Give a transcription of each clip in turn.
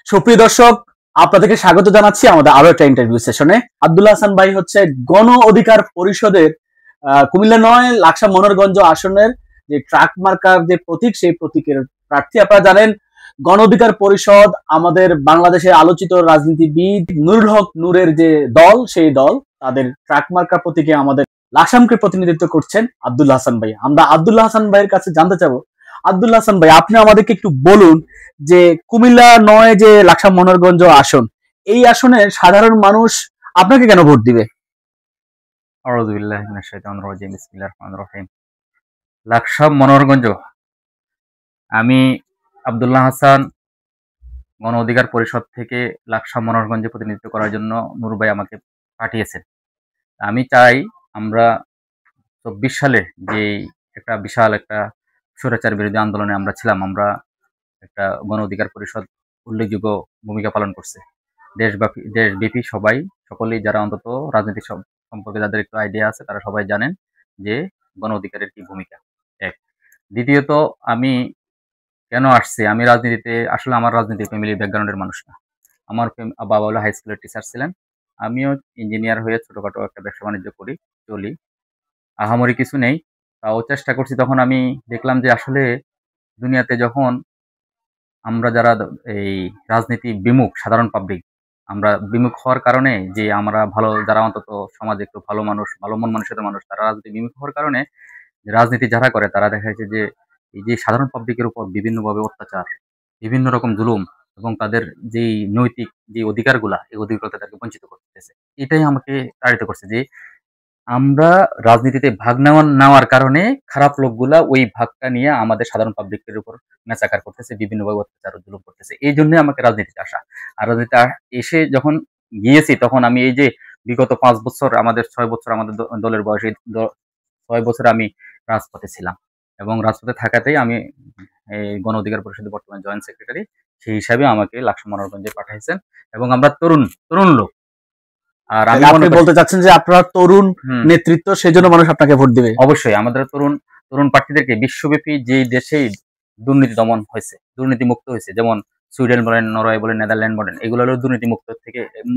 সুপ্রিয় দর্শক, আপনাদেরকে স্বাগত জানাচ্ছি আমাদের আরো একটা ইন্টারভিউ সেশনে। আব্দুল্লাহ হাসান ভাই হচ্ছে গণ অধিকার পরিষদের কুমিল্লা ৯ লাকসাম মনোহরগঞ্জ আসনের যে ট্রাক মার্কার যে প্রতীক, সেই প্রতীকের প্রার্থী। আপনারা জানেন গণ অধিকার পরিষদ আমাদের বাংলাদেশের আলোচিত রাজনীতিবিদ নুরুল হক নূরের যে দল, সেই দল তাদের ট্রাক মার্কার প্রতীকে আমাদের লাকসামকে প্রতিনিধিত্ব করছেন আব্দুল্লাহ হাসান ভাই। আমরা আব্দুল্লাহ হাসান ভাইয়ের কাছে জানতে চাবো, আব্দুল্লাহ হাসান ভাই আপনি আমাদেরকে একটু বলুন যে কুমিল্লা ৯ যে লাকসাম মনোহরগঞ্জ আসন, এই আসনে সাধারণ মানুষ আপনাকে কেন ভোট দিবে? লাকসাম মনোহরগঞ্জ, আমি আব্দুল্লাহ হাসান গণ অধিকার পরিষদ থেকে লাকসাম মনোহরগঞ্জে প্রতিনিধিত্ব করার জন্য নূর ভাই আমাকে পাঠিয়েছেন। আমি চাই আমরা ২৪ সালে যে একটা বিশাল একটা স্বৈরাচার বিরোধী আন্দোলনে আমরা ছিলাম, আমরা একটা গণ অধিকার পরিষদ উল্লেখযোগ্য ভূমিকা পালন করছে। দেশব্যাপী সকলেই যারা অন্তত রাজনীতি সম্পর্কে যাদের একটু আইডিয়া আছে তারা সবাই জানেন যে গণ অধিকারের কি ভূমিকা। এক, দ্বিতীয়ত আমি কেন আসছি, আমি রাজনীতিতে আসলে আমার রাজনীতি ফ্যামিলি ব্যাকগ্রাউন্ডের মানুষ না। আমার বাবা হলো হাই স্কুলের টিচার ছিলেন, আমিও ইঞ্জিনিয়ার হয়ে ছোটখাটো একটা ব্যবসা বাণিজ্য করি, চলি, আহামরি কিছু নেই। তাও চেষ্টা করছি। তখন আমি দেখলাম যে আসলে দুনিয়াতে যখন আমরা যারা এই রাজনীতি বিমুখ সাধারণ পাবলিক, আমরা বিমুখ হওয়ার কারণে যে আমরা ভালো যারা অন্তত সমাজে একটু ভালো মানুষ, ভালো মন মানসিকতার মানুষ, তারা রাজনীতি বিমুখ হওয়ার কারণে রাজনীতি যারা করে তারা দেখা যাচ্ছে যে এই যে সাধারণ পাবলিকের উপর বিভিন্নভাবে অত্যাচার, বিভিন্ন রকম জুলুম এবং তাদের যেই নৈতিক যে অধিকারগুলা, এই অধিকার তাদেরকে বঞ্চিত করতেছে। এটাই আমাকে তাড়িত করছে যে আমরা রাজনীতিতে ভাগ নেওয়ার কারণে খারাপ লোকগুলা ওই ভাগটা নিয়ে আমাদের সাধারণ পাবলিকের উপর ম্যাচাকার করতেছে, বিভিন্নভাবে অত্যাচার ও জুলুম করতেছে। এই জন্য আমাকে রাজনীতিতে আসা। আর রাজনীতিতে এসে যখন গিয়েছি তখন আমি এই যে বিগত ৫ বছর, আমাদের ৬ বছর আমাদের দলের বয়স, এই ৬ বছর আমি রাজপথে ছিলাম এবং রাজপথে থাকাতেই আমি এই গণ অধিকার পরিষদের বর্তমান জয়েন্ট সেক্রেটারি। সেই হিসাবে আমাকে লাকসাম মনোহরগঞ্জে পাঠাইছেন এবং আমরা তরুণ লোক। আর আমি আপনি বলতে চাচ্ছেন যে আপনারা তরুণ নেতৃত্ব, সেজন্য মানুষ আপনাকে ভোট দিবে? অবশ্যই। আমাদের তরুণ প্রার্থীদেরকে বিশ্বব্যাপী যেই দেশেই দুর্নীতি দমন হয়েছে, দুর্নীতি মুক্ত হয়েছে, যেমন সুইডেন বলেন, নরওয়ে বলেন, নেদারল্যান্ড বলেন, এগুলো হলো দুর্নীতি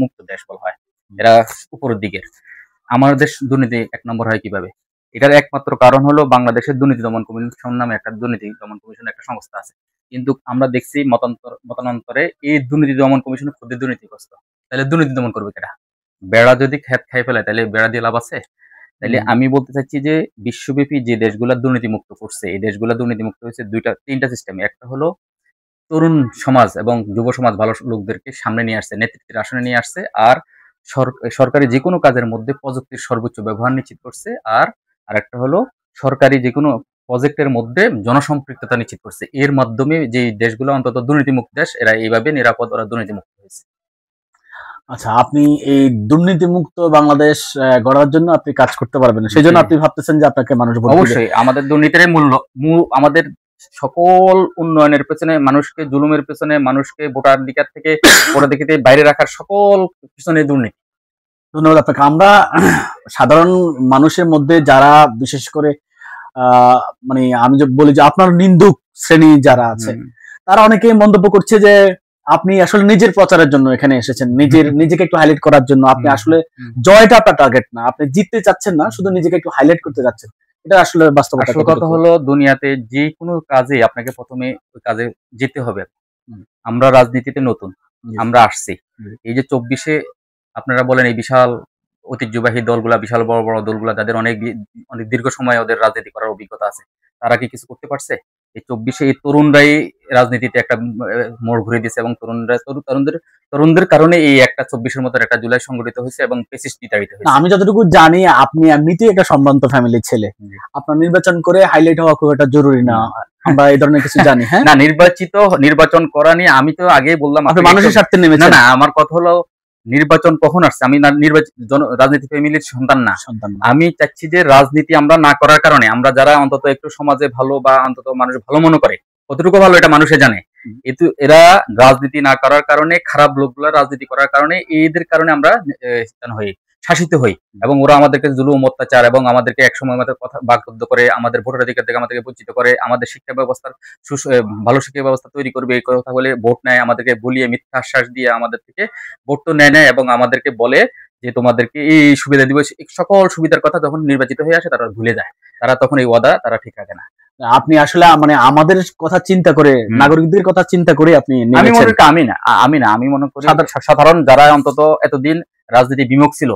মুক্ত দেশ বলা হয়, এরা উপরের দিকের। আমাদের দেশ দুর্নীতি ১ নম্বর হয় কিভাবে? এটার একমাত্র কারণ হলো বাংলাদেশের দুর্নীতি দমন কমিশন নামে একটা দুর্নীতি দমন কমিশন একটা সংস্থা আছে। কিন্তু আমরা দেখছি মতান্তরে এই দুর্নীতি দমন কমিশন খুবই দুর্নীতিগ্রস্ত। তাহলে দুর্নীতি দমন করবে কেটা? বেড়া যদি খেত খাই ফেলে তাহলে বেড়া দিয়ে লাভ আছে? তাইলে আমি বলতে চাচ্ছি যে বিশ্বব্যাপী যে দেশগুলা দুর্নীতিমুক্ত করছে, এই দেশগুলা দুর্নীতিমুক্ত হয়েছে তিনটা সিস্টেমে। একটা হলো তরুণ সমাজ এবং যুব সমাজ ভালো লোকদেরকে সামনে নিয়ে আসছে, নেতৃত্বের আসনে নিয়ে আসছে, আর সরকারি যে কোনো কাজের মধ্যে প্রযুক্তির সর্বোচ্চ ব্যবহার নিশ্চিত করছে, আর আরেকটা হলো সরকারি যে কোনো প্রজেক্টের মধ্যে জনসম্পৃক্ততা নিশ্চিত করছে। এর মাধ্যমে যে দেশগুলো অন্তত দুর্নীতিমুক্ত দেশ, এরা এইভাবে নিরাপদ, ওরা দুর্নীতিমুক্ত হয়েছে। আচ্ছা, আপনি এই দুর্নীতিমুক্ত বাংলাদেশ গড়ার জন্য আপনি কাজ করতে পারবেন, সেই জন্য আপনি ভাবতেছেন যে আপনাকে মানুষ ভোট দিবে? অবশ্যই। আমাদের দুর্নীতির আমাদের সকল উন্নয়নের পেছনে, মানুষকে জুলুমের পেছনে, মানুষকে ভোটাধিকার থেকে বাইরে রাখার সকল পিছনে দুর্নীতি। ধন্যবাদ আপনাকে। আমরা সাধারণ মানুষের মধ্যে যারা বিশেষ করে মানে আমি যে বলি যে আপনার নিন্দুক শ্রেণী যারা আছে, তারা অনেকেই মন্তব্য করছে যে আপনি আসলে নিজের প্রচারের জন্য এখানে এসেছেন, নিজেকে একটু হাইলাইট করার জন্য। আপনি আসলে জয়টা আপনার টার্গেট না, আপনি জিততে চাচ্ছেন না, শুধু নিজেকে একটু হাইলাইট করতে যাচ্ছেন। এটা আসলে বাস্তবতা। কথা হলো দুনিয়াতে যে কোনো কাজে আপনাকে প্রথমে ওই কাজে যেতে হবে। আমরা রাজনীতিতে নতুন, আমরা আসছি। এই যে ২৪-এ আপনারা বলেন এই বিশাল ঐতিহ্যবাহী দলগুলা, বিশাল বড় বড় দলগুলা, যাদের অনেক দীর্ঘ সময় ওদের রাজনীতি করার অভিজ্ঞতা আছে, তারা কি কিছু করতে পারছে? এই ২৪-এ এই তরুণরাই রাজনীতিতে একটা মোড় ঘুরে দিয়েছে এবং তরুণদের কারণে এই একটা ২৪-এর মতো একটা জুলাই সংগঠিত হয়েছে এবং পেসিস বিতাড়িত হয়েছে। আমি যতটুকু জানি আপনি এমনিতেই একটা সম্ভ্রান্ত ফ্যামিলির ছেলে, আপনার নির্বাচন করে হাইলাইট হওয়া খুব একটা জরুরি না, আমরা এই ধরনের কিছু জানি। হ্যাঁ, না, নির্বাচন করা নিয়ে আমি তো আগেই বললাম আপনি মানুষের স্বার্থে নেমেছেন। না, আমার কথা হলো নির্বাচন কখন আসছে? আমি রাজনীতি ফ্যামিলির সন্তান না। আমি চাচ্ছি যে রাজনীতি আমরা না করার কারণে, আমরা যারা অন্তত একটু সমাজে ভালো বা অন্তত মানুষ ভালো মনে করে, কতটুকু ভালো এটা মানুষে জানে, কিন্তু এরা রাজনীতি না করার কারণে, খারাপ লোকগুলা রাজনীতি করার কারণে, এদের কারণে আমরা হই। শাসিত হই এবং ওরা আমাদেরকে জুলুম অত্যাচার এবং আমাদেরকে একসময় আমাদের কথা বাকরুদ্ধ করে, আমাদের ভোটাধিকার থেকে আমাদেরকে বঞ্চিত করে, আমাদের শিক্ষা ব্যবস্থার ভালো শিক্ষা ব্যবস্থা তৈরি করবে এই কথা বলে ভোট নেয়, আমাদেরকে ভুলিয়ে মিথ্যা আশ্বাস দিয়ে আমাদের থেকে ভোট তো নেয় এবং আমাদেরকে বলে যে তোমাদেরকে এই সুবিধা দিব, সকল সুবিধার কথা যখন নির্বাচিত হয়ে আসে তারা ভুলে যায়, তারা তখন এই ওয়াদা তারা ঠিক রাখে না। আপনি আসলে মানে আমাদের কথা চিন্তা করে, নাগরিকদের কথা চিন্তা করে আপনি আমি মনে করি আমি মনে করি সাধারণ যারা অন্তত এতদিন রাজনীতি বিমুখ ছিল,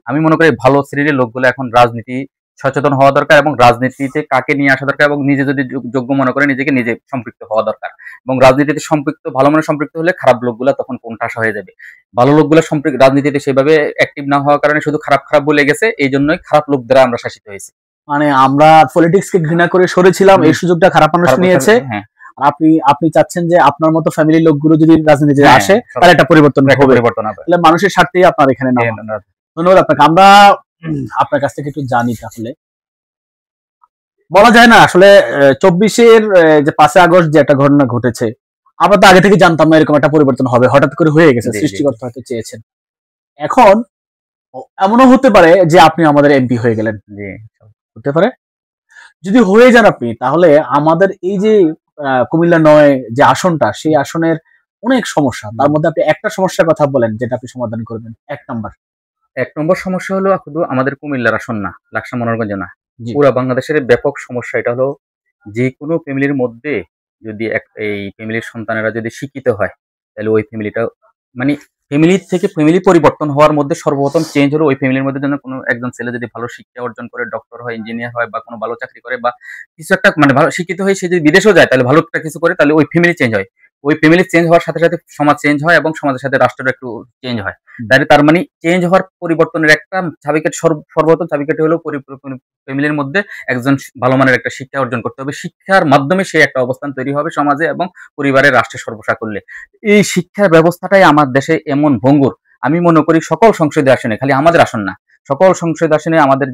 আমি মনে করি ভালো শ্রেণীর লোকগুলো এখন রাজনীতি সচেতন হওয়া দরকার এবং রাজনীতিতে কাকে নিয়ে আসা দরকার এবং নিজে যদি যোগ্য মনে করে নিজেকে নিজে সম্পৃক্ত হওয়া দরকার এবং রাজনীতিতে সম্পৃক্ত ভালো মনে সম্পৃক্ত হলে খারাপ লোকগুলা তখন কোণঠাসা হয়ে যাবে। ভালো লোকগুলা রাজনীতিতে সেভাবে অ্যাক্টিভ না হওয়ার কারণে শুধু খারাপ খারাপ বলে গেছে, এই জন্যই খারাপ লোক দ্বারা আমরা শাসিত হয়েছি। মানে আমরা পলিটিক্স কে ঘৃণা করে সরেছিলাম, এই সুযোগটা খারাপ মানুষ নিয়েছে। আপনি চাচ্ছেন যে আপনার মতো ফ্যামিলির লোকগুলো যদি রাজনীতিতে আসে তাহলে একটা পরিবর্তন হবে, তাহলে মানুষের স্বার্থেই আপনার এখানে নাম। ধন্যবাদ আপনাকে। আমরা আপনার কাছ থেকে একটু জানি, তাহলে বলা যায় না আসলে 24-এর যে 5 আগস্ট যে একটা ঘটনা ঘটেছে, আমরা তো আগে থেকে জানতাম না এরকম একটা পরিবর্তন হবে, হঠাৎ করে হয়ে গেছে, সৃষ্টিকর্তা হয়তো চেয়েছেন। এখন এমনও হতে পারে যে আপনি আমাদের এমপি হয়ে গেলেন, হতে পারে। যদি হয়ে যান আপনি, তাহলে আমাদের এই যে কুমিল্লা 9 যে আসনটা, সেই আসনের অনেক সমস্যা, তার মধ্যে আপনি একটা সমস্যার কথা বলেন যেটা আপনি সমাধান করবেন। এক নম্বর সমস্যা হলো শুধু আমাদের কুমিল্লার আসন না, লাকসাম মনোরগঞ্জ না, পুরো বাংলাদেশের ব্যাপক সমস্যা। এটা হলো যে কোনো ফ্যামিলির মধ্যে যদি এই ফ্যামিলির সন্তানেরা যদি শিক্ষিত হয়, তাহলে ওই ফ্যামিলিটা মানে ফ্যামিলি থেকে ফ্যামিলি পরিবর্তন হওয়ার মধ্যে সর্বপ্রথম চেঞ্জ হলো ওই ফ্যামিলির মধ্যে যেন কোনো একজন ছেলে যদি ভালো শিক্ষা অর্জন করে, ডক্টর হয়, ইঞ্জিনিয়ার হয় বা কোনো ভালো চাকরি করে বা কিছু একটা মানে ভালো শিক্ষিত হয়ে সে যদি বিদেশেও যায় তাহলে ভালো একটা কিছু করে, তাহলে ওই ফ্যামিলি চেঞ্জ হয়। ওই ফ্যামিলি চেঞ্জ হওয়ার সাথে সাথে সমাজ চেঞ্জ হয় এবং সমাজের সাথে রাষ্ট্রের একটু চেঞ্জ হয়। তার মানে চেঞ্জ হওয়ার পরিবর্তনের একটা চাবিকাঠি, সর্বপ্রথম চাবিকাঠি হলো ফ্যামিলির মধ্যে একজন ভালো মানের একটা শিক্ষা অর্জন করতে হবে। শিক্ষার মাধ্যমে সে একটা অবস্থান তৈরি হবে সমাজে এবং পরিবারের রাষ্ট্রের সর্বসা করলে। এই শিক্ষার ব্যবস্থাটাই আমার দেশে এমন ভঙ্গুর, আমি মনে করি সকল সংসদীয় আসনে, খালি আমাদের আসন না, সকল সংসদীয় আসনে আমাদের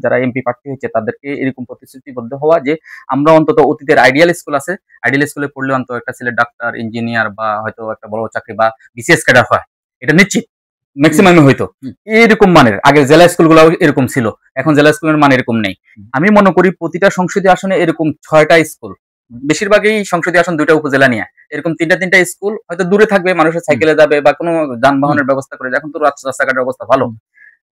যারা এমপি প্রার্থী হয়েছে তাদেরকে এরকম প্রতিশ্রুতিবদ্ধ হওয়া যে আমরা অন্তত অতীতের আইডিয়াল স্কুল আছে, আইডিয়াল স্কুলে পড়লে অন্তত একটা ছেলে ডাক্তার, ইঞ্জিনিয়ার বা হয়তো একটা বড় চাকরি বা বিসিএস ক্যাডার হয়, এটা নিশ্চিত ম্যাক্সিমামে হয়তো এরকম মানের। আগে জেলা স্কুলগুলো এরকম ছিল, এখন জেলা স্কুলের মান এরকম নেই। আমি মনে করি প্রতিটা সংসদীয় আসনে এরকম 6টা স্কুল, বেশিরভাগই সংসদীয় আসন 2টা উপজেলা নিয়ে, এরকম 3টা স্কুল হয়তো দূরে থাকবে, মানুষের সাইকেলে যাবে বা কোনো যানবাহনের ব্যবস্থা করে, এখন তো রাস্তাঘাটের অবস্থা ভালো,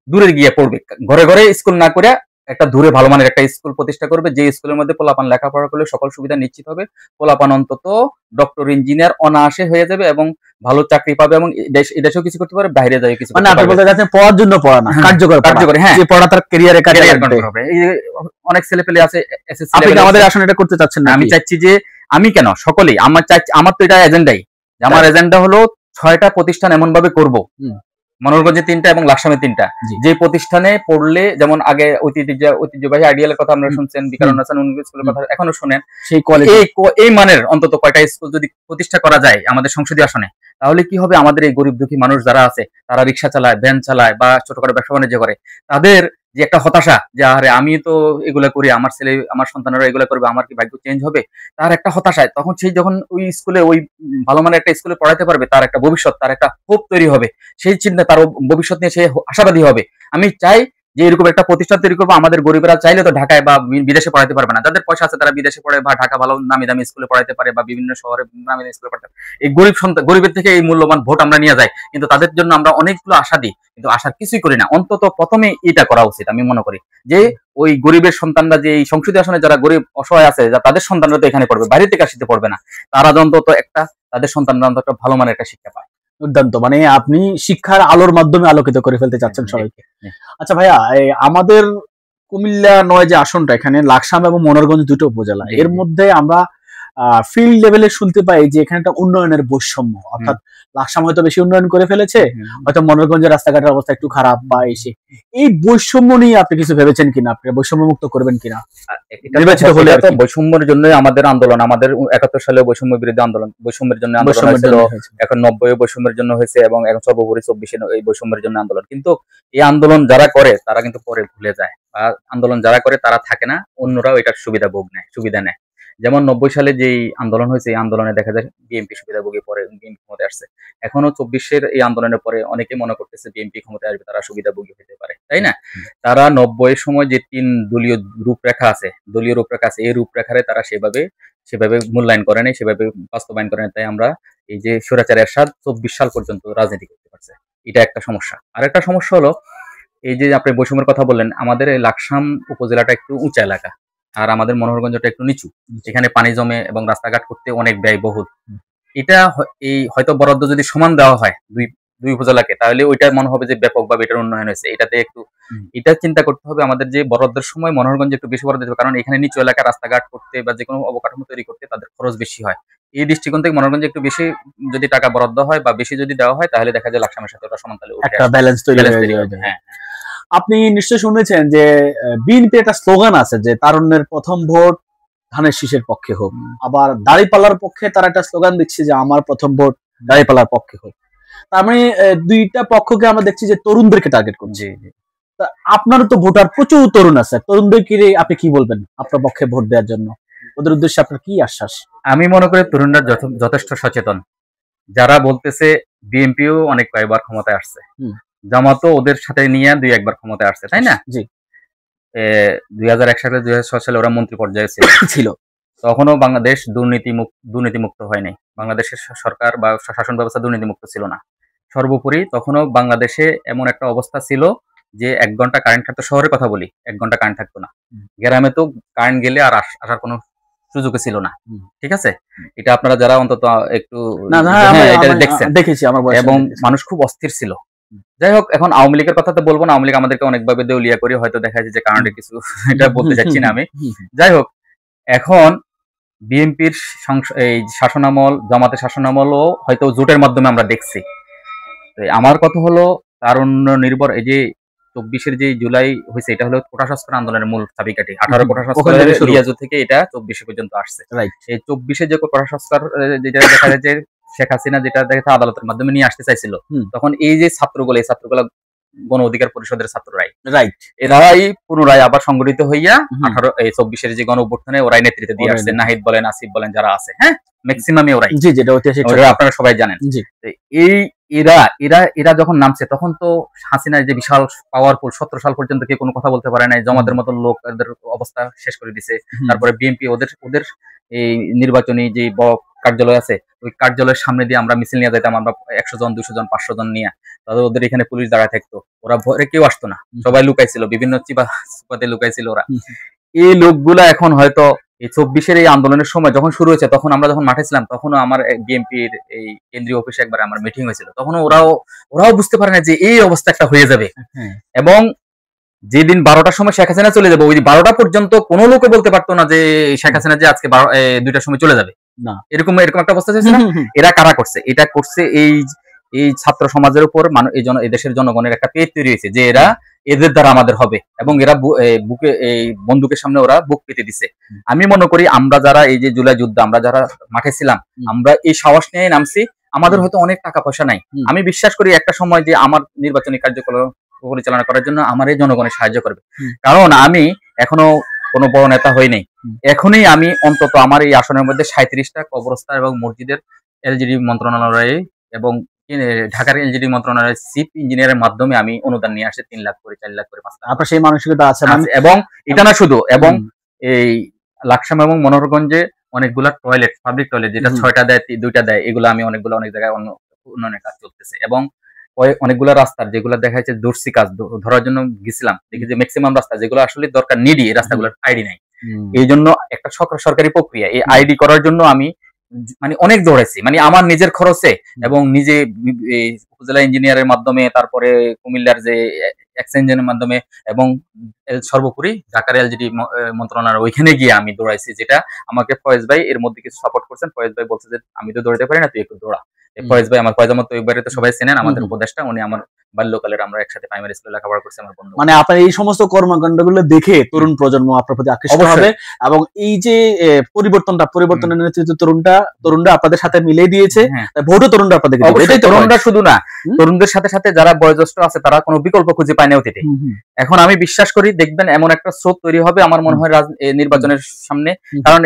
দূরে গিয়ে পড়বে। ঘরে ঘরে স্কুল না করে একটা দূরে ভালো মানের একটা স্কুল প্রতিষ্ঠা করবে, যে স্কুলের মধ্যে পোলাপান লেখাপড়া করলে সকল সুবিধা নিশ্চিত হবে, পোলাপান অন্তত ডক্টর, ইঞ্জিনিয়ার অনায়াসে হয়ে যাবে এবং ভালো চাকরি পাবে এবং এদেশেও কিছু করতে পারে, বাইরে যায় কিছু মানে আপনি বলতে চাচ্ছেন পড়ার জন্য পড়া না, কার্যকর, হ্যাঁ, যে পড়া তার ক্যারিয়ারে কাজে লাগবে। অনেক ছেলে পেলে আছে এসএসসি লেভেলে, আপনি আমাদের আসলে এটা করতে চাচ্ছেন না? আমি চাচ্ছি যে আমি কেন সকলেই আমার তো এটা এজেন্ডাই, আমার এজেন্ডা হলো 6টা প্রতিষ্ঠান এমন ভাবে করব, মনোরগঞ্জে 3টা এবং লাকসামে 3টা, যে প্রতিষ্ঠানে পড়লে যেমন আগে ঐতিহ্যবাহী আইডিয়ালের কথা আমরা শুনছেন, বিকারুন হাসান স্কুলের কথা এখনো শুনেন, সেই এই মানের অন্তত কয়টা স্কুল যদি প্রতিষ্ঠা করা যায় আমাদের সংসদীয় আসনে, তাহলে কি হবে, আমাদের এই গরিব দুঃখী মানুষ যারা আছে, তারা রিক্সা চালায়, ভ্যান চালায় বা ছোটখাটো ব্যবসা বাণিজ্য করে, তাদের যে একটা হতাশা যে আরে আমি তো এগুলা করি, আমার ছেলে আমার সন্তানেরা এগুলা করবে, আমার কি ভাগ্য চেঞ্জ হবে, তার একটা হতাশায় তখন সেই যখন ওই স্কুলে ওই ভালো মানের একটা স্কুলে পড়াইতে পারবে, তার একটা ভবিষ্যৎ, তার একটা হোপ তৈরি হবে, সেই চিন্তা তার ভবিষ্যৎ নিয়ে সে আশাবাদী হবে। আমি চাই যে এরকম একটা প্রতিষ্ঠান তৈরি করবো, আমাদের গরিবেরা চাইলে তো ঢাকায় বা বিদেশে পড়াইতে পারবে না, যাদের পয়সা আছে তারা বিদেশে পড়ে বা ঢাকা ভালো নামি দামি স্কুলে পড়াইতে পারে বা বিভিন্ন শহরে নামি দামি স্কুলে পড়াতে পারে। এই গরিবের থেকে এই মূল্যবান ভোট আমরা নিয়ে যাই, কিন্তু তাদের জন্য আমরা অনেকগুলো আশা দিই, কিন্তু আশার কিছুই করি না। অন্তত প্রথমে এটা করা উচিত আমি মনে করি, যে ওই গরিবের সন্তানরা যে এই সংসদীয় আসনে যারা গরিব অসহায় আছে, তাদের সন্তানরা তো এখানে পড়বে, বাইরে থেকে আসতে পড়বে না, তারা অন্তত একটা তাদের সন্তানরা অন্তত ভালো মানের একটা শিক্ষা পায়। দুর্দান্ত, মানে আপনি শিক্ষার আলোর মাধ্যমে আলোকিত করে ফেলতে চাচ্ছেন সবাইকে। আচ্ছা ভাইয়া, আমাদের কুমিল্লা 9 যে আসনটা, এখানে লাকসাম এবং মনোরগঞ্জ 2টো উপজেলা, এর মধ্যে আমরা ফিল্ড লেভেলে শুনতে পাই যে এখানে একটা উন্নয়নের বৈষম্য, অর্থাৎ লাকসাম হয়তো বেশি উন্নয়ন করে ফেলেছে, হয়তো মনোরগঞ্জের রাস্তাঘাটের অবস্থা একটু খারাপ বা এসে, এই বৈষম্য নিয়ে আপনি কিছু ভেবেছেন কিনা? আপনি বৈষম্য মুক্ত করবেন কিনা? নির্বাচিত হলে বৈষম্যের জন্য আমাদের আন্দোলন, আমাদের 71 সালে বৈষম্য বিরোধী আন্দোলন, বৈষম্যের জন্য আন্দোলন হয়েছিল, এখন 90 বৈষম্যের জন্য হয়েছে এবং এখন সর্বোপরি 24 এই বৈষম্যের জন্য আন্দোলন। কিন্তু এই আন্দোলন যারা করে তারা কিন্তু পরে ভুলে যায়, বা আন্দোলন যারা করে তারা থাকে না, অন্যরাও এটার সুবিধা নেয়। যেমন 90 সালে যেই আন্দোলন হয়েছে, এই আন্দোলনে দেখা যায় বিএনপি সুবিধাভোগী, পরে বিএনপি ক্ষমতায় আসছে। এখনো 24-এর এই আন্দোলনের পরে অনেকে মনে করতেছে বিএনপি ক্ষমতায় আসবে, তারা সুবিধাভোগী হতে পারে, তাই না? তারা 90-এর সময় যে 3 দলীয় রূপরেখা আছে, এই রূপরেখারে তারা সেভাবে মূল্যায়ন করে নাই, সেভাবে বাস্তবায়ন করে নাই। তাই আমরা এই যে স্বৈরাচার এরশাদ 24 সাল পর্যন্ত রাজনীতি করতে পারছে, এটা একটা সমস্যা। আরেকটা সমস্যা হলো এই যে আপনি বৈষম্যের কথা বললেন, আমাদের এই লাকসাম উপজেলাটা একটু উঁচা এলাকা, আর আমাদের মনোহরগঞ্জটা একটু নিচু। এখানে পানি জমে এবং রাস্তাঘাট করতে অনেক ব্যয়বহুল। এটা এই হয়তো বরাদ্দ যদি সমান দেওয়া হয় দুই উপজেলাকে, তাহলে ওইটা মনে হবে যে ব্যাপকভাবে এটার উন্নয়ন হয়েছে। এটাতে একটু এটা চিন্তা করতে হবে আমাদের, যে বরাদ্দের সময় মনোহরগঞ্জে একটু বেশি বরাদ্দ দিতে হবে, কারণ এখানে নিচু এলাকা রাস্তাঘাট করতে বা যে কোনো অবকাঠামো তৈরি করতে তাদের খরচ বেশি হয়। এই দৃষ্টিকোণ থেকে মনোহরগঞ্জে একটু বেশি যদি টাকা বরাদ্দ হয় বা বেশি যদি দেওয়া হয়, তাহলে দেখা যায় লাকসামের সাথে ওটা সমান তালে একটা ব্যালেন্স তৈরি হয়ে যায়। হ্যাঁ, আপনি নিশ্চয়ই শুনেছেন যে বিএনপি একটা স্লোগান আছে যে তারুণ্যের প্রথম ভোট ধানের শীষের পক্ষে হোক, আবার দাঁড়িপাল্লার পক্ষে তারা একটা স্লোগান দিচ্ছে যে আমার প্রথম ভোট দাঁড়িপাল্লার পক্ষে হোক। তার মানে দুইটা পক্ষকে আমরা দেখছি যে তরুণদেরকে টার্গেট করছে। আপনারও তো ভোটার প্রচুর তরুণ আছে, তরুণদেরকে আপনি কি বলবেন আপনার পক্ষে ভোট দেওয়ার জন্য? ওদের উদ্দেশ্যে আপনার কি আশ্বাস? আমি মনে করি তরুণরা যথেষ্ট সচেতন। যারা বলতেছে বিএনপিও অনেক কয়েকবার ক্ষমতায় আসছে, জামাতও ওদের সাথে নিয়ে 2-1 বার ক্ষমতায় আসছে, তাই না? জি। 2001 সালে 2006 সালে ওরা মন্ত্রী পর্যায়ে ছিল। তখনও বাংলাদেশ দুর্নীতিমুক্ত হয়নি। বাংলাদেশের সরকার বা শাসন ব্যবস্থা দুর্নীতিমুক্ত ছিল না। সর্বোপরি তখনও বাংলাদেশে এমন একটা অবস্থা ছিল যে 1 ঘন্টা কারেন্ট থাকতো, শহরের কথা বলি, 1 ঘন্টা কারেন্ট থাকতো না। গ্রামে তো কারেন্ট গেলে আর আসার কোনো সুযোগই ছিল না। ঠিক আছে, এটা আপনারা যারা অন্তত একটু এটা দেখছেন, দেখেছি আমার বয়সে, এবং মানুষ খুব অস্থির ছিল। যাই হোক, এখন আওয়ামী লীগের কথা তো বলবো না, আওয়ামী লীগ আমাদেরকে অনেকভাবে দেউলিয়া করে হয়তো দেখা যায় যে কারেন্টের কিছু, এটা বলতে চাচ্ছি না আমি। যাই হোক, এখন বিএনপির এই শাসনামল, জামাতের শাসনামলও হয়তো জোটের মাধ্যমে আমরা দেখছি। আমার কথা হলো তারুণ্য নির্ভর, এই যে 24-এর যে জুলাই হয়েছে, এটা হলো কোটা সংস্কার আন্দোলনের মূল চাবিকাঠি। 18 কোটা সংস্কারের লিয়াজু থেকে এটা 24 পর্যন্ত আসছে। এই 24-এ যে কোটা সংস্কার, যেটা দেখা যায় যে শেখ হাসিনা যেটা দেখা আদালতের মাধ্যমে নিয়ে আসতে চাইছিল, তখন এই যে ছাত্রগুলো গণ অধিকার পরিষদের ছাত্ররাই, এরাই পুনরায় আবার সংগঠিত হইয়া 24-এর যে গণ অভ্যুত্থানে ওরাই নেতৃত্ব দিয়ে আসছে। নাহিদ বলেন, আসিফ বলেন, যারা আছে, হ্যাঁ, ম্যাক্সিমামই ওরাই। আপনারা সবাই জানেন। এই এরা যখন নামছে, তখন তো হাসিনা যে বিশাল পাওয়ারফুল, 17 সাল পর্যন্ত কেউ কোনো কথা বলতে পারে নাই, জমাতের মতো লোক এদের অবস্থা শেষ করে দিছে। তারপরে বিএনপি ওদের এই নির্বাচনী যে কার্যালয় আছে, ওই কার্যালয়ের সামনে দিয়ে আমরা মিছিল নিয়ে যেতাম, আমরা 100 জন, 200 জন, 500 জন নিয়ে। তাদের ওদের এখানে পুলিশ দাঁড়ায় থাকতো, ওরা ভয়ে কেউ আসতো না, সবাই লুকাইছিল, বিভিন্ন চিপাতে লুকাইছিল ওরা। এই লোকগুলা এখন হয়তো এই 24-এর এই আন্দোলনের সময় যখন শুরু হয়েছে, তখন আমরা যখন মাঠে ছিলাম, তখনও আমার বিএনপির এই কেন্দ্রীয় অফিসে একবার আমার মিটিং হয়েছিল, তখনও ওরাও বুঝতে পারে না যে এই অবস্থা একটা হয়ে যাবে। এবং যেদিন 12টার সময় শেখ হাসিনা চলে যাবে, ওই 12টা পর্যন্ত কোনো লোকে বলতে পারতো না যে শেখ হাসিনা যে আজকে 2টার সময় চলে যাবে, না, এরকম একটা অবস্থা ছিল না। এরা কারা করছে? এটা করছে এই ছাত্র সমাজের উপর, এই দেশের জনগণের একটা পেট তৈরি হয়েছে যে এদের দ্বারা আমাদের হবে, এবং এরা বুকে এই বন্দুকের সামনে ওরা বুক পেতে দিছে। আমি মনে করি আমরা যারা এই যে জুলাই যুদ্ধ, আমরা যারা মাঠে ছিলাম, আমরা এই সাহস নিয়ে নামছি। আমাদের হয়তো অনেক টাকা পয়সা নাই, আমি বিশ্বাস করি একটা সময় যে আমার নির্বাচনী কার্যক্রম পরিচালনা করার জন্য আমার এই জনগণের সাহায্য করবে, কারণ আমি এখনো কোনো বড় নেতা হই নাই। এখনই আমি অন্তত আমার এই আসনের মধ্যে 37টা কবরস্থান এবং মসজিদের এলজিডি মন্ত্রণালয়ে এবং ঢাকার এলজিডি মন্ত্রণালয়ের চিফ ইঞ্জিনিয়ারের মাধ্যমে আমি অনুদান নিয়ে আসে 3 লাখ করে, 4 লাখ করে, 5 লাখ। আপনার সেই মানসিকতা আছে। এবং এটা না শুধু, এবং এই লাকসাম এবং মনোহরগঞ্জে অনেকগুলা টয়লেট, পাবলিক টয়লেট, যেটা 6টা দেয়, 2টা দেয়, এগুলো আমি অনেক জায়গায় উন্নয়নের কাজ চলতেছে। এবং অনেকগুলা রাস্তার যেগুলো দেখা যাচ্ছে দর্শি কাজ ধরার জন্য গেছিলাম, দেখি যে ম্যাক্সিমাম রাস্তা যেগুলো আসলে দরকার নিডি, এই রাস্তাগুলোর আইডি নাই। এই জন্য একটা সরকারি প্রক্রিয়া, এই আইডি করার জন্য আমি মানে অনেক দৌড়াইছি, মানে আমার নিজের খরচে, এবং নিজে উপজেলা ইঞ্জিনিয়ারের মাধ্যমে, তারপরে কুমিল্লার যে এক্সচেঞ্জের মাধ্যমে, এবং সর্বোপরি ঢাকার এলজিডি মন্ত্রণালয় ওইখানে গিয়ে আমি দৌড়াইছি, যেটা আমাকে ফয়েজ ভাই এর মধ্যে কিছু সাপোর্ট করছেন। ফয়েজ ভাই বলছে যে আমি তো দৌড়াতে পারি না, তুই একটু দৌড়া। ফয়েজ ভাই, আমার ফয়েজ আহমদ তৈয়ববাড়ি তো সবাই চেনেন, আমাদের উপদেষ্টা, উনি আমার বাল্যকালের, আমরা একসাথে প্রাইমারি স্কুলে লেখাপড়া করছি, আমার বন্ধু। মানে আপনার এই সমস্ত কর্মকাণ্ডগুলো দেখে তরুণ প্রজন্ম আপনার প্রতি আকৃষ্ট হবে, এবং এই যে পরিবর্তনের নেতৃত্ব তরুণরা আপনাদের সাথে মিলে দিয়েছে, ভোটও তরুণরা আপনাদেরকে দিবে। এটাই তো, তরুণরা শুধু না, তরুণদের সাথে সাথে যারা বয়োজ্যেষ্ঠ আছে তারা কোনো বিকল্প খুঁজে পায় না অতীতে। এখন আমি বিশ্বাস করি দেখবেন এমন একটা স্রোত তৈরি হবে আমার মনে হয় নির্বাচনের সামনে, কারণ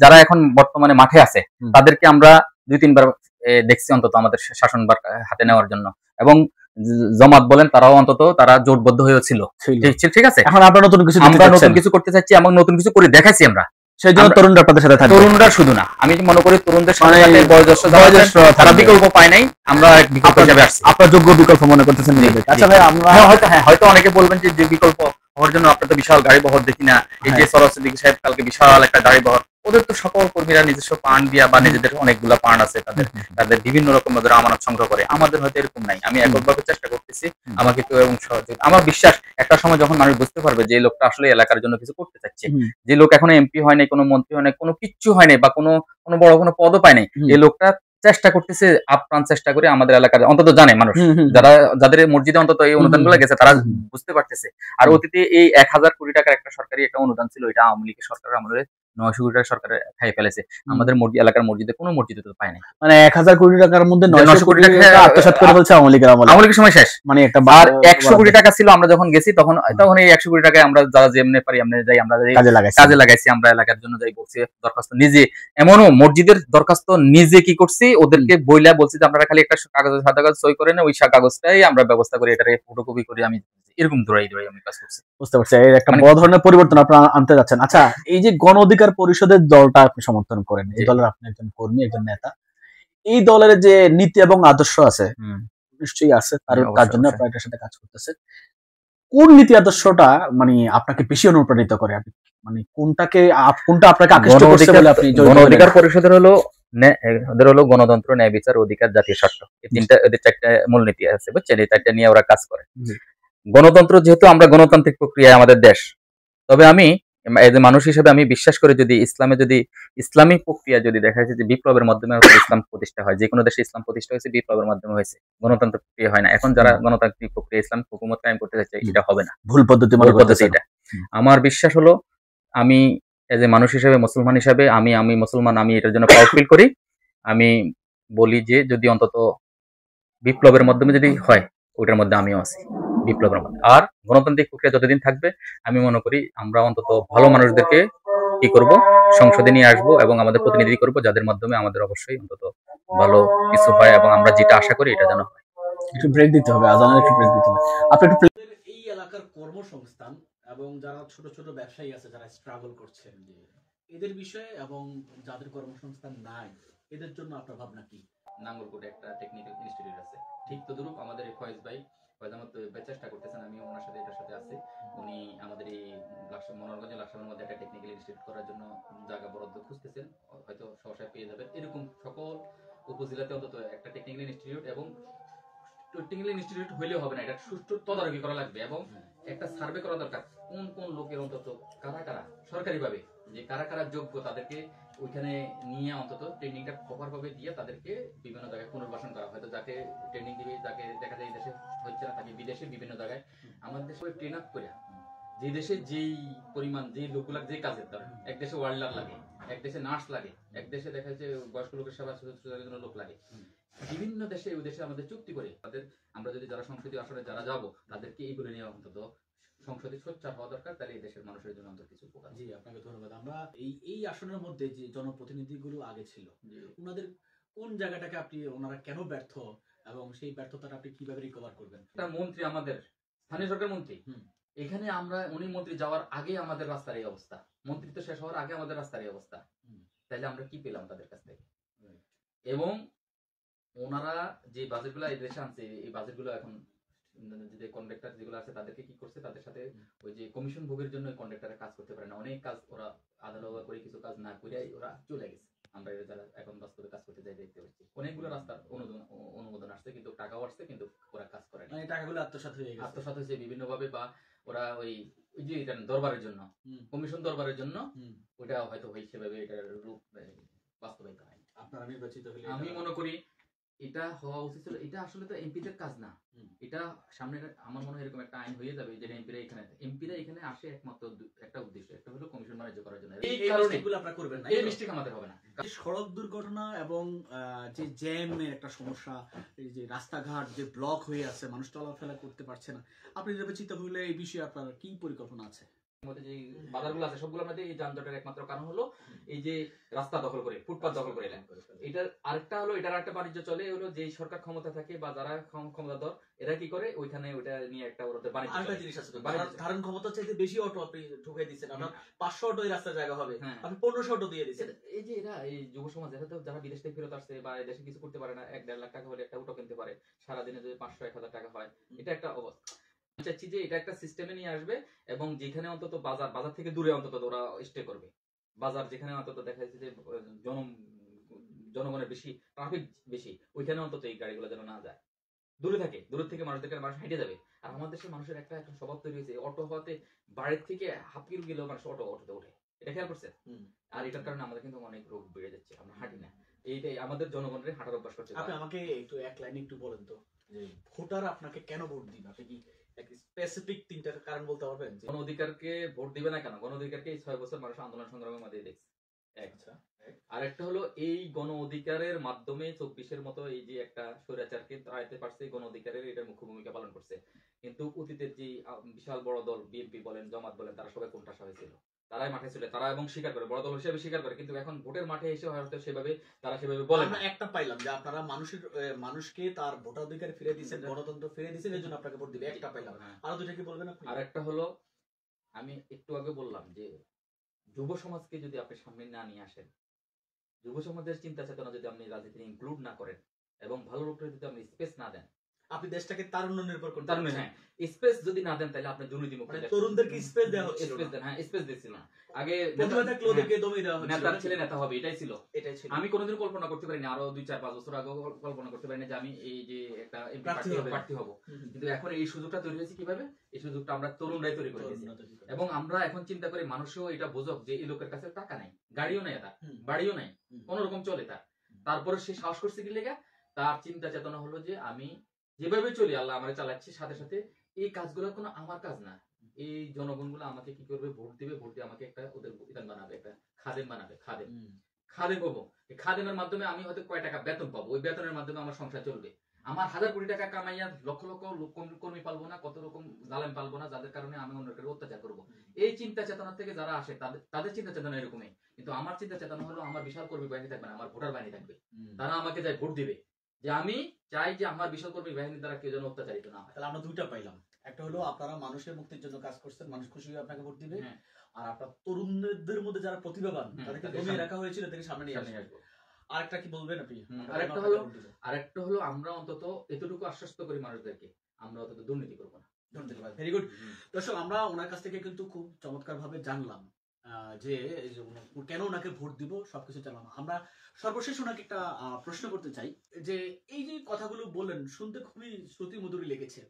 যারা এখন বর্তমানে মাঠে আছে তাদেরকে আমরা 2-3 বার দেখছি অন্তত আমাদের শাসনভার হাতে নেওয়ার জন্য, এবং জমাত বলেন তারাও অন্তত তারা জোটবদ্ধ হয়েছিল। ঠিক আছে, এখন আমরা নতুন কিছু করতে চাচ্ছি এবং নতুন কিছু করে দেখাচ্ছি আমরা, সেই জন্য তরুণরা আপনাদের সাথে থাকবে। তরুণরা শুধু না, আমি মনে করি তরুণদের সাথে বয়োজ্যেষ্ঠ তারা বিকল্প পায় নাই, আমরা বিকল্প হিসেবে আসছি। আপনারা যোগ্য বিকল্প মনে করতেছেন? আচ্ছা ভাই, আমরা হয়তো অনেকে বলবেন যে বিকল্প হওয়ার জন্য আপনার তো বিশাল গাড়ি বহর দেখি না, এই যে সরস্বতী সাহেব কালকে বিশাল একটা গাড়ি বহর, ওদের তো সকল কর্মীরা নিজস্ব পান দিয়া বা নিজেদের অনেকগুলা পান আছে, তাদের বিভিন্ন রকম আমানত সংগ্রহ করে, আমাদের হয়তো এরকম নাই। আমি এককভাবে চেষ্টা করতেছি, আমাকে কেউ এবং সহযোগ, আমার বিশ্বাস একটা সময় যখন মানুষ বুঝতে পারবে যে এই লোকটা আসলে এলাকার জন্য কিছু করতে চাচ্ছে, যে লোক এখনো এমপি হয় নাই, কোনো মন্ত্রী হয় নাই, কোনো কিচ্ছু হয় নাই, বা কোনো বড় কোনো পদও পায় নাই, এই লোকটা চেষ্টা করতেছে, আপ্রাণ চেষ্টা করে আমাদের এলাকার অন্তত জানে মানুষ, যাদের মসজিদে অন্তত এই অনুদান গুলো গেছে তারা বুঝতে পারতেছে। আর অতীতে এই 1000 কোটি টাকার একটা সরকারি একটা অনুদান ছিল, এটা আওয়ামী লীগের সরকার আমলে 900 কোটি টাকা সরকার খাই ফেলেছে, আমাদের এলাকার মসজিদে কোনো মসজিদে তো পায় নাই। মানে 1000 কোটি টাকার মধ্যে 900 কোটি টাকা আত্মসাৎ করে ফেলছে আওয়ামী লীগের সময় শেষ। মানে একটা বার 100 কোটি টাকা ছিল, আমরা যখন গেছি তখন এই 100 কোটি টাকায় আমরা যারা যেমনি পারি আমরা যাই, আমরা কাজে লাগাইছি, আমরা এলাকার জন্য যাই বলছি, দরখাস্ত নিজে, এমনও মসজিদের দরখাস্ত নিজে কি করছি, ওদেরকে বইলা বলছি যে আপনারা খালি একটা কাগজ, সাদা কাগজ সই করেন, ওই কাগজটাই আমরা ব্যবস্থা করি, এটারে ফটোকপি করে আমি এরকম দৌড়াই আমি কাজ করছি। বুঝতে পারছি, এর একটা বড় ধরনের পরিবর্তন আপনারা আনতে যাচ্ছেন। আচ্ছা, এই যে গণ অধিকার পরিষদের দলটা আপনি সমর্থন করেন, এই দলের আপনি একজন কর্মী, একজন নেতা, এই দলের যে নীতি এবং আদর্শ আছে নিশ্চয়ই আছে, তার জন্য আপনারা এটার সাথে কাজ করতেছেন। কোন নীতি আদর্শটা মানে আপনাকে বেশি অনুপ্রাণিত করে? আপনি মানে কোনটা আপনাকে আকৃষ্ট করছে বলে আপনি? গণ অধিকার পরিষদের হলো গণতন্ত্র, ন্যায় বিচার, অধিকার, জাতীয় স্বার্থ, এই তিনটা, এদের 4টা মূলনীতি আছে, বুঝছেন? এই 4টা নিয়ে ওরা কাজ করে। গণতন্ত্র, যেহেতু আমরা গণতান্ত্রিক প্রক্রিয়ায় আমাদের দেশ, তবে আমি মানুষ হিসেবে আমি বিশ্বাস করি যদি ইসলামী প্রক্রিয়া যদি দেখা যাচ্ছে যে বিপ্লবের মাধ্যমে ইসলাম প্রতিষ্ঠা হয়, যে কোনো দেশে ইসলাম প্রতিষ্ঠা হয়েছে বিপ্লবের মাধ্যমে হয়েছে, গণতান্ত্রিক প্রক্রিয়া হয় না। এখন যারা গণতান্ত্রিক প্রক্রিয়া ইসলাম হুকুমত কায়েম করতে চাচ্ছে, এটা হবে না, ভুল পদ্ধতি এটা। আমার বিশ্বাস হলো, আমি এজ এ মানুষ হিসেবে, মুসলমান হিসেবে, আমি মুসলমান, আমি এটার জন্য প্রাউড ফিল করি। আমি বলি যে যদি অন্তত বিপ্লবের মাধ্যমে যদি হয়, ওইটার মধ্যে আমিও আছি, বিপ্লবের মধ্যে। আর গণতান্ত্রিক প্রক্রিয়া যতদিন থাকবে, আমি মনে করি আমরা অন্তত ভালো মানুষদেরকে কি করব, সংসদে নিয়ে আসবো এবং আমাদের প্রতিনিধি করব, যাদের মাধ্যমে আমাদের অবশ্যই অন্তত ভালো কিছু হয়, এবং আমরা যেটা আশা করি এটা যেন হয়। একটু ব্রেক দিতে হবে, আজানের একটু ব্রেক দিতে হবে। আপনি একটু এই এলাকার কর্মসংস্থান এবং যারা ছোট ছোট ব্যবসায়ী আছে, যারা স্ট্রাগল করছেন, যে এদের বিষয়ে এবং যাদের কর্মসংস্থান নাই, এদের জন্য আপনার ভাবনা কি? নাঙ্গলকোটে একটা টেকনিক্যাল ইনস্টিটিউট আছে, ঠিক তদ্রুপ আমাদের এই ফয়েজ আহমদ চেষ্টা করতেছেন, আমি ওনার সাথে এটার সাথে আছি। উনি আমাদের এই মনোরগঞ্জ লাকসামের মধ্যে একটা টেকনিক্যাল ইনস্টিটিউট করার জন্য জায়গা বরাদ্দ খুঁজতেছেন, হয়তো সহসায় পেয়ে যাবেন। এরকম সকল উপজেলাতে অন্তত একটা টেকনিক্যাল ইনস্টিটিউট, এবং টেকনিক্যাল ইনস্টিটিউট হইলেও হবে না, এটা সুষ্ঠু তদারকি করা লাগবে, এবং একটা সার্ভে করা দরকার কোন কোন লোকের অন্তত কারা সরকারিভাবে যে কারা যোগ্য, তাদেরকে ওইখানে নিয়ে অন্তত ট্রেনিংটা প্রপার ভাবে দিয়ে তাদেরকে বিভিন্ন জায়গায় পুনর্বাসন করা। হয়তো যাকে ট্রেনিং দিবে, যাকে দেখা যায় দেশে হচ্ছে না, তাকে বিদেশে বিভিন্ন জায়গায় আমাদের দেশে ট্রেন আপ করে, যে দেশে যেই পরিমাণ, যে লোকগুলা যে কাজের ধরেন, এক দেশে ওয়ার্ল্ডার লাগে, এক দেশে নার্স লাগে, এক দেশে দেখা যাচ্ছে বয়স্ক লোকের সেবা শুশ্রূষার জন্য লোক লাগে, বিভিন্ন দেশে ওই দেশে আমাদের চুক্তি করে তাদের, আমরা যদি যারা সংসদীয় আসনে যারা যাবো তাদেরকে এইগুলো নিয়ে অন্তত সংসদে সোচ্চার হওয়া দরকার, তাহলে এই দেশের মানুষের জন্য অন্তত কিছু উপকার। জি, আপনাকে ধন্যবাদ। আমরা এই আসনের মধ্যে যে জনপ্রতিনিধিগুলো আগে ছিল, ওনাদের কোন জায়গাটাকে আপনি, ওনারা কেন ব্যর্থ, এবং সেই ব্যর্থতাটা আপনি কিভাবে রিকভার করবেন? একটা মন্ত্রী, আমাদের স্থানীয় সরকার মন্ত্রী, এখানে উনি মন্ত্রী যাওয়ার আগে আমাদের রাস্তার এই অবস্থা, মন্ত্রিত্ব শেষ হওয়ার আগে আমাদের রাস্তার এই অবস্থা, তাহলে আমরা কি পেলাম তাদের কাছ থেকে? এবং ওনারা যে বাজেটগুলো এই দেশে আনছে, এই বাজেটগুলো এখন যে কন্ট্রাক্টর যেগুলো আছে তাদেরকে কি করছে, তাদের সাথে ওই যে কমিশন ভোগের জন্য কন্ট্রাক্টরে কাজ করতে পারে না, অনেক কাজ ওরা আদালত করে কিছু কাজ না করে ওরা চলে গেছে। আমরা যারা এখন বাস্তবে কাজ করতে যাই দেখতে পাচ্ছি অনেকগুলো রাস্তার অনুমোদন আসছে, কিন্তু টাকাও আসছে, কিন্তু ওরা কাজ করে না, টাকাগুলো আত্মসাৎ হয়েছে বিভিন্ন ভাবে, বা ওরা ওই যে দরবারের জন্য, কমিশন দরবারের জন্য ওটা হয়তো সেভাবে এটার রূপ বাস্তবায়িত হয়। আপনারা নির্বাচিত হলে আমি মনে করি এটা হওয়া উচিত ছিল। এটা আসলে তো এমপিদের কাজ না। এটা সামনে আমার মনে হয় এরকম একটা আইন হয়ে যাবে যে এমপিরা এখানে আসে একমাত্র একটা উদ্দেশ্য, একটা হলো কমিশন বাণিজ্য করার জন্য। এই কারণে এগুলো আপনারা করবেন না, এই মিস্টেক আমাদের হবে না। সড়ক দুর্ঘটনা এবং যে জ্যামের একটা সমস্যা, এই যে রাস্তাঘাট যে ব্লক হয়ে আছে, মানুষ চলাফেরা করতে পারছে না, আপনি নির্বাচিত হলে এই বিষয়ে আপনার কি পরিকল্পনা আছে? মধ্যে যে বাজারগুলো আছে সবগুলোর মধ্যে এই যানজটের একমাত্র কারণ হলো এই যে রাস্তা দখল করে, ফুটপাত দখল করে এলেন। এটার আরেকটা হলো, এটার একটা বাণিজ্য চলে হলো যে সরকার ক্ষমতা থাকে বা যারা ক্ষমতাধর এরা কি করে ওইখানে ওইটা নিয়ে একটা ওদের বাণিজ্য। আরেকটা জিনিস আছে, ধারণ ক্ষমতা চাইতে বেশি অটো আপনি ঢুকাই দিচ্ছেন, আপনার 500 অটো এই রাস্তায় জায়গা হবে, আপনি 1500 অটো দিয়ে দিচ্ছেন। এই যে এরা এই যুব সমাজ এরা তো যারা বিদেশ থেকে ফেরত আসছে বা দেশে কিছু করতে পারে না, 1-1.5 লাখ টাকা হলে একটা অটো কিনতে পারে, সারাদিনে যদি 500-1000 টাকা হয়, এটা একটা অবস্থা। চাচ্ছি যে এটা একটা সিস্টেমে নিয়ে আসবে এবং যেখানে অন্তত বাজার থেকে দূরে অন্তত ওরা স্টে করবে। বাজার যেখানে অন্তত দেখা যাচ্ছে যে জনগণের বেশি ট্রাফিক বেশি, ওইখানে অন্তত এই গাড়িগুলো যেন না যায়, দূরে থাকে, দূরের থেকে মানুষ হেঁটে যাবে। আর আমাদের দেশের মানুষের একটা এখন স্বভাব তৈরি হয়েছে, অটো হওয়াতে বাড়ির থেকে হাফ কিলো গেলেও মানুষ অটোতে ওঠে। এটা খেয়াল করছে? আর এটার কারণে আমাদের কিন্তু অনেক রোগ বেড়ে যাচ্ছে, আমরা হাঁটি না। এইটাই আমাদের জনগণের হাঁটার অভ্যাস করছে। আপনি আমাকে একটু এক লাইনে একটু বলেন তো, যে ভোটার আপনাকে কেন ভোট দিবে? আপনি কি স্পেসিফিক 3টা কারণ বলতে পারবেন? গণ অধিকারকে ভোট দিবে না কেন? গণ অধিকারকে 6 বছর মানুষ আন্দোলন সংগ্রামের মধ্যে দেখছে। আরেকটা হলো এই গণ অধিকারের মাধ্যমে 24-এর মতো এই যে একটা স্বৈরাচারকে তাড়াইতে পারছে, গণ অধিকারের এটার মুখ্য ভূমিকা পালন করছে। কিন্তু অতীতের যে বিশাল বড় দল বিএনপি বলেন, জামাত বলেন, তারা সবাই কোণঠাসা হয়েছিল। তারাই মাঠে ছিল, তারা এবং স্বীকার করে, বড় দল হিসেবে স্বীকার করে। কিন্তু এখন ভোটের মাঠে এসে হয়তো তারা সেভাবে বলে না। একটা পাইলাম যে আপনারা মানুষকে তার ভোটাধিকার ফিরে দিয়েছেন, গণতন্ত্র ফিরে দিয়েছেন, এর জন্য আপনাকে ভোট দিবে, একটা পাইলাম। আরো দুইটা কি বলবেন আপনি? আরেকটা হলো, আমি একটু আগে বললাম যে যুব সমাজকে যদি আপনি সামনে না নিয়ে আসেন, যুব সমাজের চিন্তা চেতনা যদি আপনি রাজনীতিতে ইনক্লুড না করেন এবং ভালো লোকের যদি আপনি স্পেস না দেন, আপনি দেশটাকে তারুণ্য নির্ভর করতে তারুণ্য, হ্যাঁ, স্পেস যদি না দেন তাহলে আপনি দুর্নীতি মুক্ত তরুণদেরকে স্পেস দেওয়া হচ্ছে, স্পেস দেন। হ্যাঁ, স্পেস দিচ্ছিল না আগে, প্রতিভা থাকলে ওদেরকে দমিয়ে দেওয়া হচ্ছে, নেতা ছেলে নেতা হবে, এটাই ছিল। আমি কোনোদিন কল্পনা করতে পারিনি, আরো 2-4-5 বছর আগে কল্পনা করতে পারিনি যে আমি এই যে একটা প্রার্থী হব। কিন্তু এখন এই সুযোগটা তৈরি হয়েছে কিভাবে? এই সুযোগটা আমরা তরুণরাই তৈরি করে দিয়েছি। এবং আমরা এখন চিন্তা করি মানুষও এটা বোঝক যে এই লোকের কাছে টাকা নাই, গাড়িও নাই, তার বাড়িও নাই, কোন রকম চলে তারপরে সে সাহস করছে কি লেগা? তার চিন্তা চেতনা হলো যে আমি যেভাবে চলি, আল্লাহ আমার চালাচ্ছি, সাথে সাথে এই কাজগুলো কোনো আমার কাজ না, এই জনগণগুলো আমাকে কি করবে? ভোট দিবে, ভোট দিয়ে আমাকে একটা ওদের ইদান বানাবে, একটা খাদেম বানাবে, খাদেম হবো। এই খাদেমের মাধ্যমে আমি হয়তো কয় টাকা বেতন পাবো, ওই বেতনের মাধ্যমে আমার সংসার চলবে। আমার 1000 কোটি টাকা কামাইয়া লক্ষ লক্ষ কর্মী পালবো না, কত রকম জালেম পালবো না, যাদের কারণে আমি অন্যকে অত্যাচার করবো। এই চিন্তা চেতনা থেকে যারা আসে তাদের চিন্তা চেতনা এরকমই। কিন্তু আমার চিন্তা চেতনা হলো আমার বিশাল কর্মী বাহিনী থাকবে না, আমার ভোটার বাহিনী থাকবে। তারা আমাকে যাই ভোট দিবে, যে আমি চাই যে আমার বিশাল কর্মী বাহিনীর দ্বারা কেউ যেন অত্যাচারিত না হয়। তাহলে আমরা দুইটা পাইলাম, একটা হলো আপনারা মানুষের মুক্তির জন্য কাজ করছেন, মানুষ খুশি হয়ে আপনাকে ভোট দিবে, আর আপনার তরুণদের মধ্যে যারা প্রতিভাবান তাদেরকে দমিয়ে রাখা হয়েছিল তাদেরকে সামনে নিয়ে আসবো। আরেকটা কি বলবেন আপনি? আরেকটা হলো আমরা অন্তত এতটুকু আশ্বস্ত করি মানুষদেরকে, আমরা অন্তত দুর্নীতি করবো না। Very good. দর্শক, আমরা ওনার কাছ থেকে কিন্তু খুব চমৎকার ভাবে জানলাম যে কেন ওনাকে ভোট দিব, সবকিছু জানলাম। আমরা সর্বশেষ ওনাকে একটা প্রশ্ন করতে চাই, যে এই যে কথাগুলো বললেন শুনতে খুবই শ্রুতি মধুরী লেগেছে।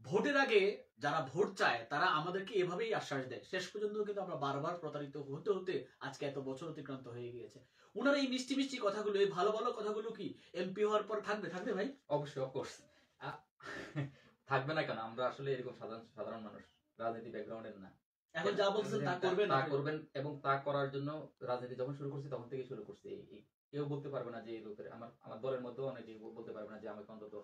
ভোটের আগে যারা ভোট চায় তারা আমাদেরকে এভাবেই আশ্বাস দেয়, শেষ পর্যন্ত কিন্তু আমরা বারবার প্রতারিত হতে হতে আজকে এত বছর অতিক্রান্ত হয়ে গিয়েছে। ওনার এই মিষ্টি মিষ্টি কথাগুলো, এই ভালো ভালো কথাগুলো কি এমপি হওয়ার পর থাকবে ভাই? অবশ্যই, অফকোর্স থাকবে না কেন? আমরা আসলে এরকম সাধারণ মানুষ, রাজনীতি ব্যাকগ্রাউন্ডের না। এখন যা বলছেন তা করবেন এবং তা করার জন্য রাজনীতি যখন শুরু করছি তখন থেকে শুরু করছি। কেউ বলতে পারবে না যে এই লোকের, আমার দলের মধ্যেও অনেকে বলতে পারবে না যে আমাকে অন্তত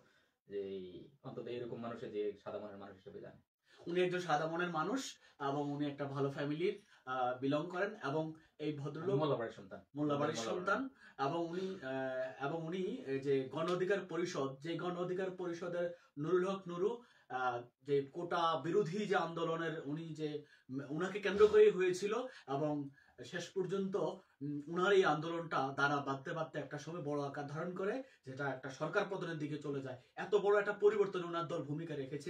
এরকম মানুষের যে সাদা মনের মানুষ হিসেবে জানে। উনি একজন সাদা মনের মানুষ এবং উনি একটা ভালো ফ্যামিলির বিলং করেন, এবং এই ভদ্রলোক মোল্লাবাড়ির সন্তান, এবং উনি যে গণ অধিকার পরিষদ, যে গণ অধিকার পরিষদের নুরুল হক নুরু, যে কোটা বিরোধী যে আন্দোলনের উনাকে কেন্দ্র করে হয়েছিল, এবং শেষ পর্যন্ত উনার এই আন্দোলনটা দ্বারা বাঁধতে একটা সময় বড় আকার ধারণ করে, যেটা একটা সরকার পতনের দিকে চলে যায়। এত বড় একটা পরিবর্তন ওনার দল ভূমিকা রেখেছে।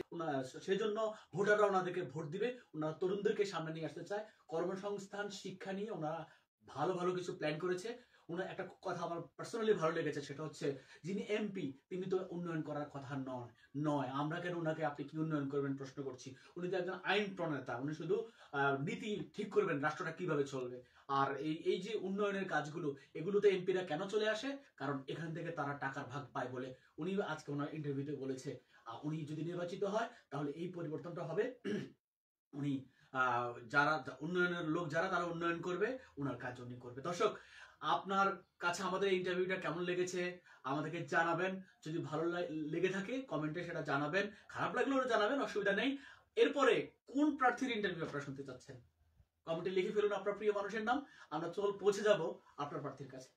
সেই জন্য ভোটাররা ওনাদেরকে ভোট দিবে। ওনারা তরুণদেরকে সামনে নিয়ে আসতে চায়, কর্মসংস্থান, শিক্ষা নিয়ে ওনারা ভালো ভালো কিছু প্ল্যান করেছে। ওনার একটা কথা আমার পার্সোনালি ভালো লেগেছে, সেটা হচ্ছে যিনি এমপি তিনি তো উন্নয়ন করার কথা নয় আমরা কেন ওনাকে আপনি কি উন্নয়ন করবেন প্রশ্ন করছি। উনি তো একজন আইন প্রণেতা, উনি শুধু নীতি ঠিক করবেন রাষ্ট্রটা কিভাবে চলবে। আর এই যে উন্নয়নের কাজগুলো এগুলোতে এমপিরা কেন চলে আসে, কারণ এখান থেকে তারা টাকার ভাগ পায় বলে। উনি আজকে ওনার ইন্টারভিউতে বলেছে উনি যদি নির্বাচিত হয় তাহলে এই পরিবর্তনটা হবে। উনি যারা উন্নয়নের লোক যারা তারা উন্নয়ন করবে, ওনার কাজ উনি করবে। দর্শক, আপনার কাছে আমাদের এই ইন্টারভিউটা কেমন লেগেছে আমাদেরকে জানাবেন। যদি ভালো লেগে থাকে কমেন্টে সেটা জানাবেন, খারাপ লাগলেও জানাবেন, অসুবিধা নেই। এরপরে কোন প্রার্থীর ইন্টারভিউ আপনারা শুনতে চাচ্ছেন কমেন্টে লিখে ফেলুন আপনার প্রিয় মানুষের নাম, আমরা পৌঁছে যাব আপনার প্রার্থীর কাছে।